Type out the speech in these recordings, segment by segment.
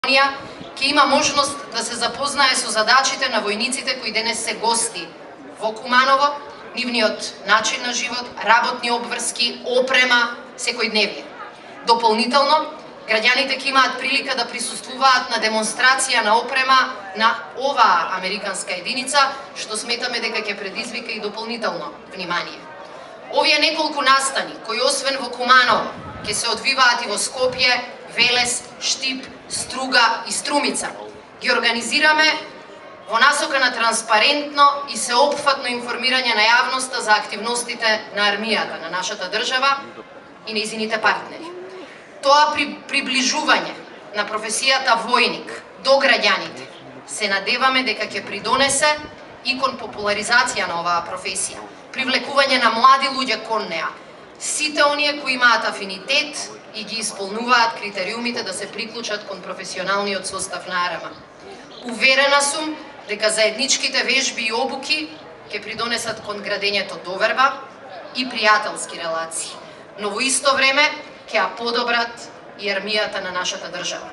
ќе има можност да се запознае со задачите на војниците кои денес се гости во Куманово, нивниот начин на живот, работни обврски, опрема, секојдневие. Дополнително, граѓаните ќе имаат прилика да присуствуваат на демонстрација на опрема на оваа американска единица, што сметаме дека ќе предизвика и дополнително внимание. Овие неколку настани, кои освен во Куманово, ќе се одвиваат и во Скопје, Велес, Штип, Струга и Струмица, ги организираме во насока на транспарентно и сеопфатно информирање на јавноста за активностите на армијата на нашата држава и нејзините партнери. Тоа приближување на професијата војник до граѓаните се надеваме дека ќе придонесе и кон популаризација на оваа професија, привлекување на млади луѓе кон неа, сите оние кои имаат афинитет и ги исполнуваат критериумите да се приклучат кон професионалниот состав на АРМА. Уверена сум дека заедничките вежби и обуки ќе придонесат кон градењето доверба и пријателски релации, но во исто време ќе ја подобрат и армијата на нашата држава.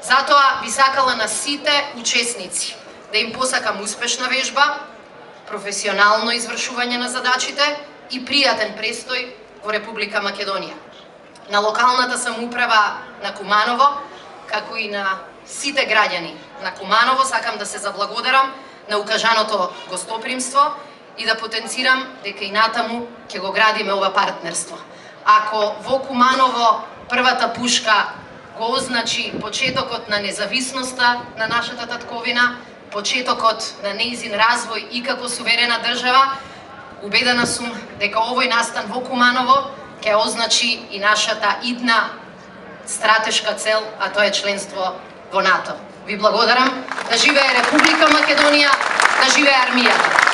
Затоа би сакала на сите учесници да им посакам успешна вежба, професионално извршување на задачите и пријатен престој во Република Македонија. На локалната самоуправа на Куманово, како и на сите граѓани на Куманово, сакам да се заблагодарам на укажаното гостопримство и да потенцирам дека и натаму ќе го градиме ова партнерство. Ако во Куманово првата пушка го означи почетокот на независноста на нашата татковина, почетокот на нејзин развој и како суверена држава, убедена сум дека овој настан во Куманово ќе означи и нашата идна стратешка цел, а тоа е членство во НАТО. Ви благодарам. Да живее Република Македонија, да живее армијата.